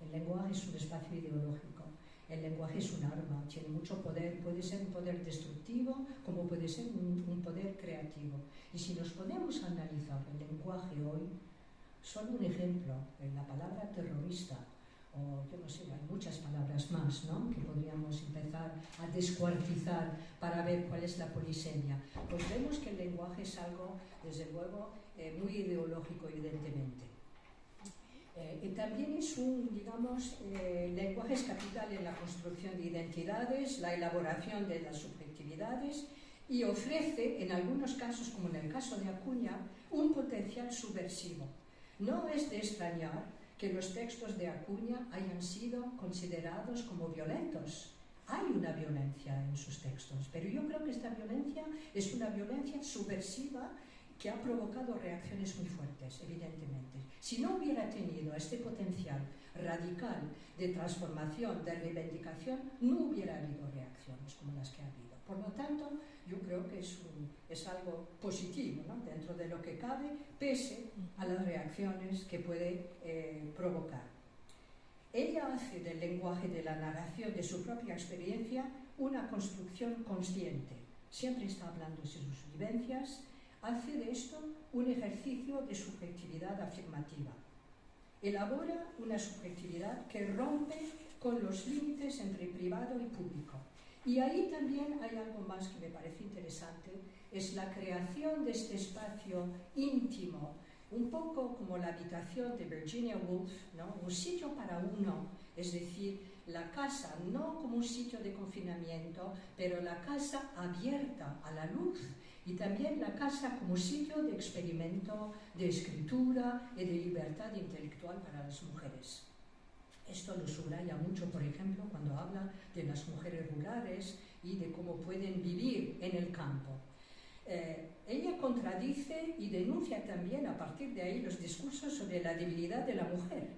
El lenguaje es un espacio ideológico, el lenguaje es un arma, tiene mucho poder, puede ser un poder destructivo como puede ser un poder creativo. Y si nos ponemos a analizar el lenguaje hoy, solo un ejemplo, en la palabra terrorista, o yo no sé, hay muchas palabras más, ¿no?, que podríamos empezar a descuartizar para ver cuál es la polisemia. Pues vemos que el lenguaje es algo, desde luego, muy ideológico, evidentemente. Y también es un, digamos, lenguaje es capital en la construcción de identidades, la elaboración de las subjetividades, y ofrece, en algunos casos, como en el caso de Acuña, un potencial subversivo. No es de extrañar que los textos de Acuña hayan sido considerados como violentos. Hay una violencia en sus textos, pero yo creo que esta violencia es una violencia subversiva que ha provocado reacciones muy fuertes, evidentemente. Si no hubiera tenido este potencial radical de transformación, de reivindicación, no hubiera habido reacciones como las que ha habido. Por lo tanto, yo creo que es algo positivo, ¿no?, dentro de lo que cabe, pese a las reacciones que puede provocar. Ella hace del lenguaje, de la narración de su propia experiencia, una construcción consciente. Siempre está hablando de sus vivencias, hace de esto un ejercicio de subjetividad afirmativa. Elabora una subjetividad que rompe con los límites entre privado y público. Y ahí también hay algo más que me parece interesante, es la creación de este espacio íntimo, un poco como la habitación de Virginia Woolf, ¿no?, un sitio para uno, es decir, la casa no como un sitio de confinamiento, pero la casa abierta a la luz, y también la casa como sitio de experimento, de escritura y de libertad intelectual para las mujeres. Esto lo subraya mucho, por ejemplo, cuando habla de las mujeres rurales y de cómo pueden vivir en el campo. Ella contradice y denuncia también a partir de ahí los discursos sobre la debilidad de la mujer,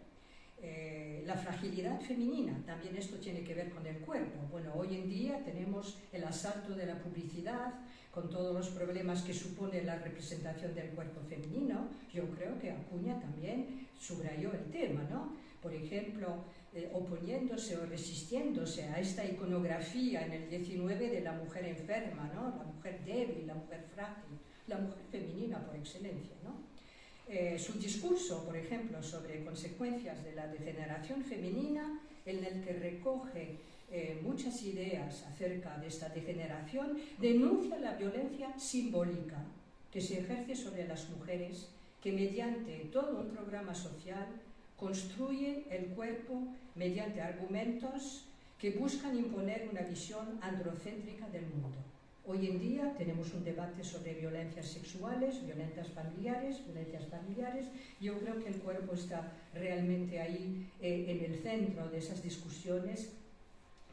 la fragilidad femenina. También esto tiene que ver con el cuerpo. Bueno, hoy en día tenemos el asalto de la publicidad con todos los problemas que supone la representación del cuerpo femenino. Yo creo que Acuña también subrayó el tema, ¿no? Por ejemplo, oponiéndose o resistiéndose a esta iconografía en el 19 de la mujer enferma, ¿no?, la mujer débil, la mujer frágil, la mujer femenina por excelencia, ¿no? Su discurso, por ejemplo, sobre consecuencias de la degeneración femenina, en el que recoge muchas ideas acerca de esta degeneración, denuncia la violencia simbólica que se ejerce sobre las mujeres, que mediante todo un programa social construye el cuerpo mediante argumentos que buscan imponer una visión androcéntrica del mundo. Hoy en día tenemos un debate sobre violencias sexuales, violencias familiares. Yo creo que el cuerpo está realmente ahí en el centro de esas discusiones,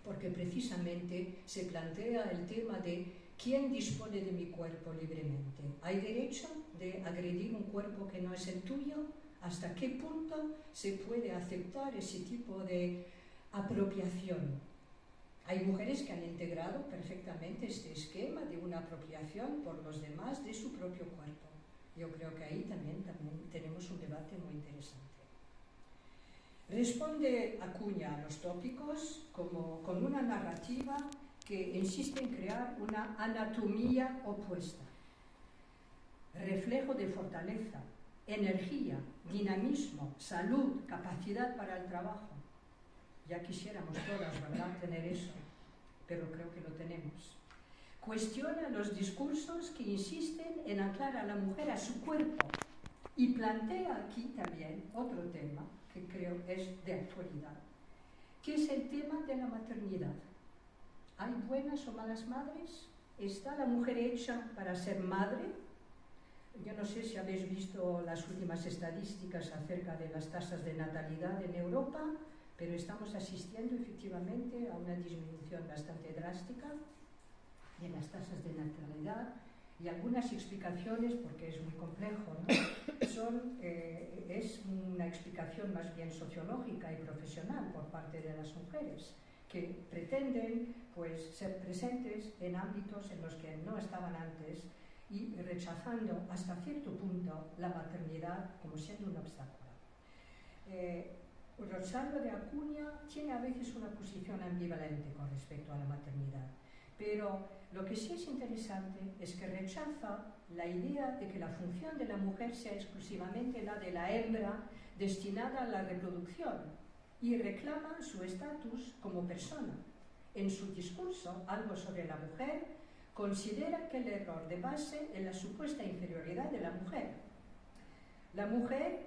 porque precisamente se plantea el tema de quién dispone de mi cuerpo libremente. ¿Hay derecho de agredir un cuerpo que no es el tuyo? ¿Hasta qué punto se puede aceptar ese tipo de apropiación? Hay mujeres que han integrado perfectamente este esquema de una apropiación por los demás de su propio cuerpo. Yo creo que ahí también tenemos un debate muy interesante. Responde Acuña a los tópicos con una narrativa que insiste en crear una anatomía opuesta, reflejo de fortaleza, energía, dinamismo, salud, capacidad para el trabajo. Ya quisiéramos todas, ¿verdad?, tener eso, pero creo que lo tenemos. Cuestiona los discursos que insisten en anclar a la mujer a su cuerpo y plantea aquí también otro tema que creo es de actualidad, que es el tema de la maternidad. ¿Hay buenas o malas madres? ¿Está la mujer hecha para ser madre? Yo no sé si habéis visto las últimas estadísticas acerca de las tasas de natalidad en Europa, pero estamos asistiendo efectivamente a una disminución bastante drástica de las tasas de natalidad, y algunas explicaciones, porque es muy complejo, ¿no?, es una explicación más bien sociológica y profesional por parte de las mujeres, que pretenden pues, ser presentes en ámbitos en los que no estaban antes y rechazando hasta cierto punto la maternidad como siendo un obstáculo. Rosario de Acuña tiene a veces una posición ambivalente con respecto a la maternidad, pero lo que sí es interesante es que rechaza la idea de que la función de la mujer sea exclusivamente la de la hembra destinada a la reproducción y reclama su estatus como persona. En su discurso, Algo sobre la mujer, considera que el error de base es la supuesta inferioridad de la mujer. La mujer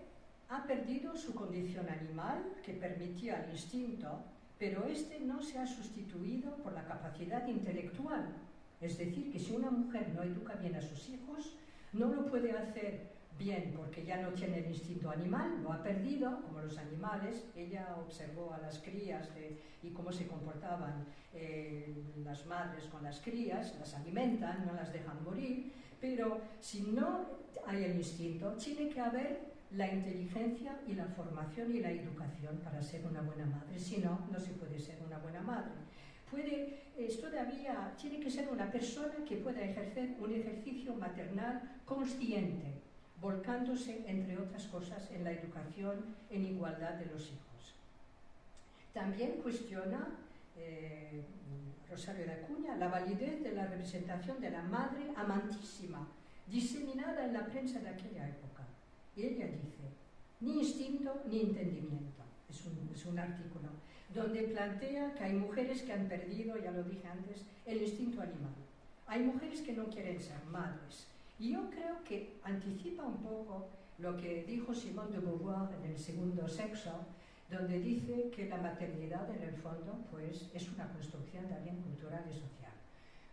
ha perdido su condición animal que permitía el instinto, pero este no se ha sustituido por la capacidad intelectual. Es decir, que si una mujer no educa bien a sus hijos, no lo puede hacer bien porque ya no tiene el instinto animal, lo ha perdido, como los animales. Ella observó a las crías y cómo se comportaban las madres con las crías, las alimentan, no las dejan morir, pero si no hay el instinto, tiene que haber la inteligencia y la formación y la educación para ser una buena madre. Si no, no se puede ser una buena madre. Todavía tiene que ser una persona que pueda ejercer un ejercicio maternal consciente, volcándose, entre otras cosas, en la educación en igualdad de los hijos. También cuestiona Rosario de Acuña la validez de la representación de la madre amantísima, diseminada en la prensa de aquella época. Y ella dice, ni instinto ni entendimiento. Es un artículo donde plantea que hay mujeres que han perdido, ya lo dije antes, el instinto animal. Hay mujeres que no quieren ser madres. Y yo creo que anticipa un poco lo que dijo Simone de Beauvoir en El segundo sexo, donde dice que la maternidad, en el fondo, pues, es una construcción también cultural y social.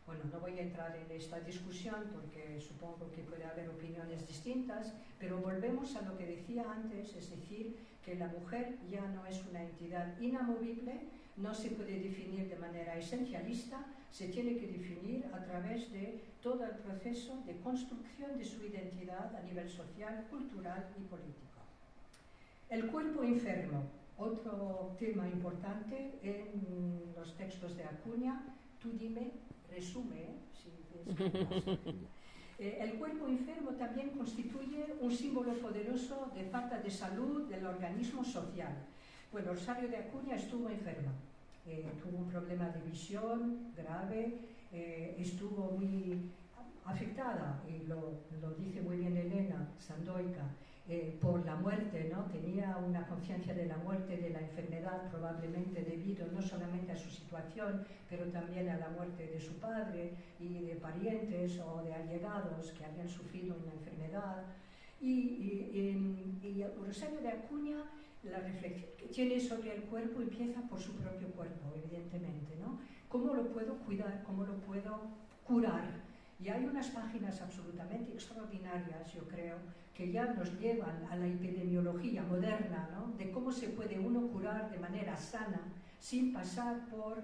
Bueno, no voy a entrar en esta discusión porque supongo que puede haber opiniones distintas, pero volvemos a lo que decía antes, es decir, que la mujer ya no es una entidad inamovible, no se puede definir de manera esencialista, se tiene que definir a través de todo el proceso de construcción de su identidad a nivel social, cultural y político. El cuerpo enfermo, otro tema importante en los textos de Acuña. Tú dime, resume, si es que el cuerpo enfermo también constituye un símbolo poderoso de falta de salud del organismo social. Bueno, Rosario de Acuña estuvo enferma, tuvo un problema de visión grave, estuvo muy afectada, y lo dice muy bien Elena Sandoika, por la muerte, ¿no? Tenía una conciencia de la muerte, de la enfermedad, probablemente debido no solamente a su situación, pero también a la muerte de su padre y de parientes o de allegados que habían sufrido una enfermedad. Y Rosario de Acuña, la reflexión que tiene sobre el cuerpo empieza por su propio cuerpo, evidentemente, ¿no? ¿Cómo lo puedo cuidar? ¿Cómo lo puedo curar? Y hay unas páginas absolutamente extraordinarias, yo creo, que ya nos llevan a la epidemiología moderna, ¿no? De cómo se puede uno curar de manera sana, sin pasar por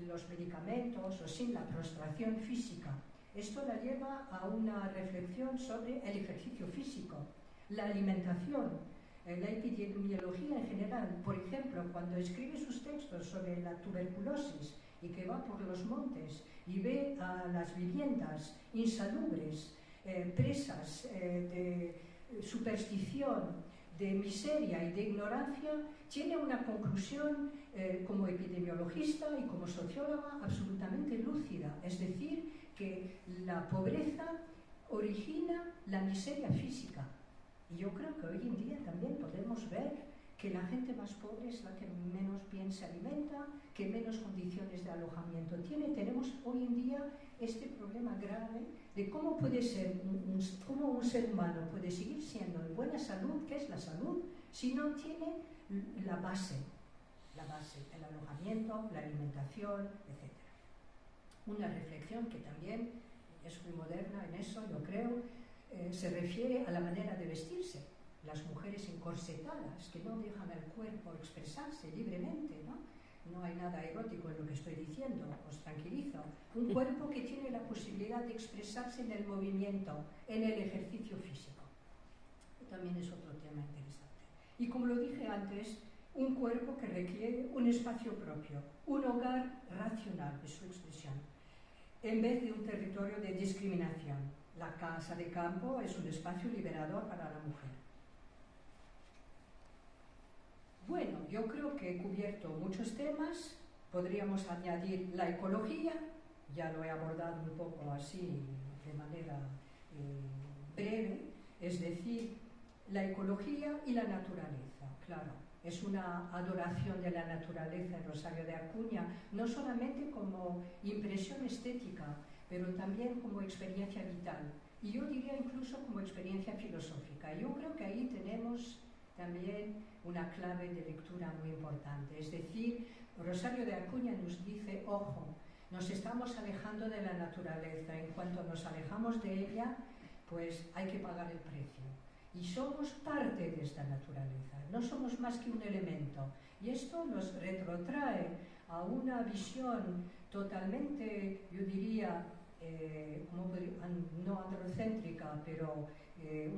los medicamentos o sin la prostración física. Esto la lleva a una reflexión sobre el ejercicio físico, la alimentación, la epidemiología en general. Por ejemplo, cuando escribe sus textos sobre la tuberculosis y que va por los montes y ve a las viviendas insalubres, presas de superstición, de miseria y de ignorancia, tiene una conclusión como epidemiologista y como socióloga absolutamente lúcida, es decir, que la pobreza origina la miseria física. Y yo creo que hoy en día también podemos ver que la gente más pobre es la que menos bien se alimenta, que menos condiciones de alojamiento tiene. Tenemos hoy en día este problema grave de cómo puede ser, cómo un ser humano puede seguir siendo en buena salud, ¿qué es la salud?, si no tiene la base, el alojamiento, la alimentación, etc. Una reflexión que también es muy moderna en eso, yo creo, se refiere a la manera de vestirse. Las mujeres encorsetadas, que no dejan al cuerpo expresarse libremente, ¿no? No hay nada erótico en lo que estoy diciendo, os tranquilizo. Un cuerpo que tiene la posibilidad de expresarse en el movimiento, en el ejercicio físico. También es otro tema interesante. Y como lo dije antes, un cuerpo que requiere un espacio propio, un hogar racional, es su expresión, en vez de un territorio de discriminación. La casa de campo es un espacio liberador para la mujer. Bueno, yo creo que he cubierto muchos temas. Podríamos añadir la ecología, ya lo he abordado un poco así de manera breve, es decir, la ecología y la naturaleza, claro. Es una adoración de la naturaleza en Rosario de Acuña, no solamente como impresión estética, pero también como experiencia vital. Y yo diría incluso como experiencia filosófica. Yo creo que ahí tenemos también una clave de lectura muy importante. Es decir, Rosario de Acuña nos dice, ojo, nos estamos alejando de la naturaleza. En cuanto nos alejamos de ella, pues hay que pagar el precio. Y somos parte de esta naturaleza, no somos más que un elemento. Y esto nos retrotrae a una visión totalmente, yo diría, no androcéntrica, pero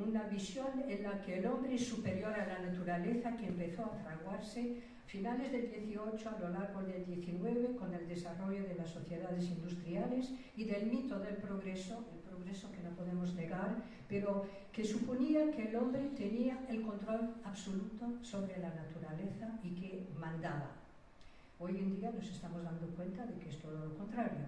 una visión en la que el hombre es superior a la naturaleza, que empezó a fraguarse a finales del 18, a lo largo del 19, con el desarrollo de las sociedades industriales y del mito del progreso, el progreso que no podemos negar, pero que suponía que el hombre tenía el control absoluto sobre la naturaleza y que mandaba. Hoy en día nos estamos dando cuenta de que es todo lo contrario.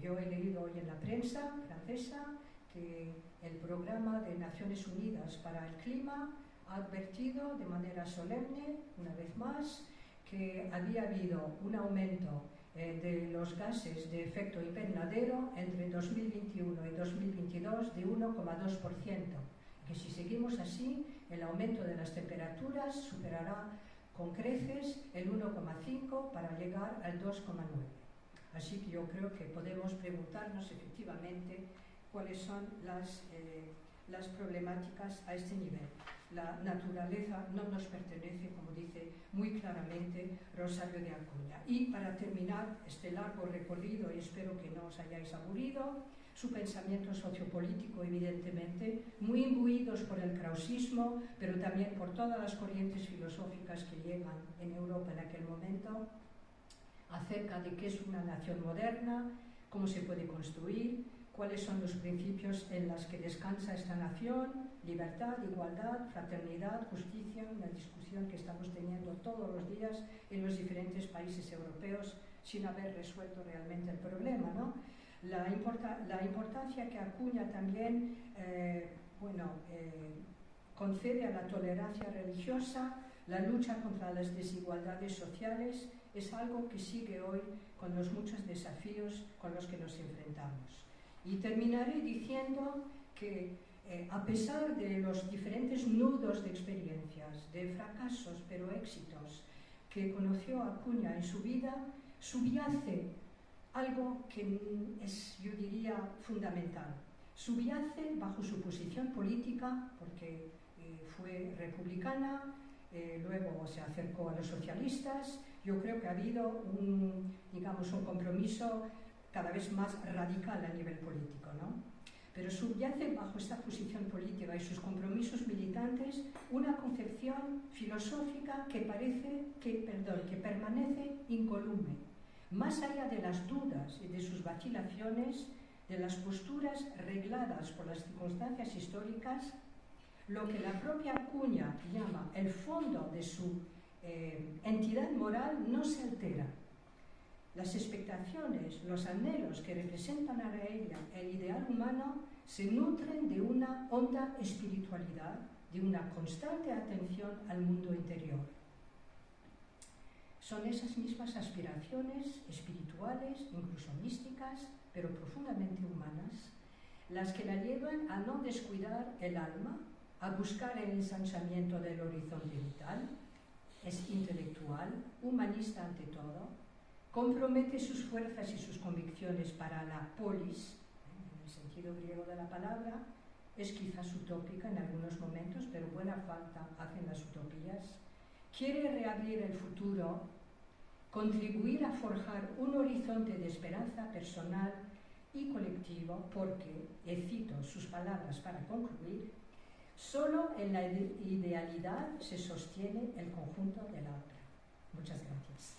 Yo he leído hoy en la prensa francesa que el programa de Naciones Unidas para el Clima ha advertido de manera solemne, una vez más, que había habido un aumento de los gases de efecto invernadero entre 2021 y 2022 de 1,2%, que si seguimos así, el aumento de las temperaturas superará con creces el 1,5 para llegar al 2,9. Así que yo creo que podemos preguntarnos efectivamente cuáles son las problemáticas a este nivel. La naturaleza no nos pertenece, como dice muy claramente Rosario de Acuña. Y para terminar este largo recorrido, y espero que no os hayáis aburrido, su pensamiento sociopolítico, evidentemente, muy imbuidos por el krausismo, pero también por todas las corrientes filosóficas que llegan en Europa en aquel momento, acerca de qué es una nación moderna, cómo se puede construir, cuáles son los principios en los que descansa esta nación, libertad, igualdad, fraternidad, justicia, una discusión que estamos teniendo todos los días en los diferentes países europeos sin haber resuelto realmente el problema, ¿no? La importancia que Acuña también concede a la tolerancia religiosa, la lucha contra las desigualdades sociales, es algo que sigue hoy con los muchos desafíos con los que nos enfrentamos. Y terminaré diciendo que a pesar de los diferentes nudos de experiencias, de fracasos pero éxitos que conoció Acuña en su vida, subyace algo que es, yo diría, fundamental. Subyace bajo su posición política, porque fue republicana, luego se acercó a los socialistas. Yo creo que ha habido un compromiso cada vez más radical a nivel político, ¿no? Pero subyace bajo esta posición política y sus compromisos militantes una concepción filosófica que permanece incolume, más allá de las dudas y de sus vacilaciones, de las posturas regladas por las circunstancias históricas. lo que la propia Acuña llama el fondo de su entidad moral no se altera. Las expectaciones, los anhelos que representan para ella el ideal humano se nutren de una honda espiritualidad, de una constante atención al mundo interior. Son esas mismas aspiraciones espirituales, incluso místicas, pero profundamente humanas, las que la llevan a no descuidar el alma, a buscar el ensanchamiento del horizonte vital. Es intelectual, humanista ante todo, compromete sus fuerzas y sus convicciones para la polis, en el sentido griego de la palabra. Es quizás utópica en algunos momentos, pero buena falta hacen las utopías. Quiere reabrir el futuro, contribuir a forjar un horizonte de esperanza personal y colectivo, porque, y cito sus palabras para concluir, solo en la idealidad se sostiene el conjunto de la obra. Muchas gracias.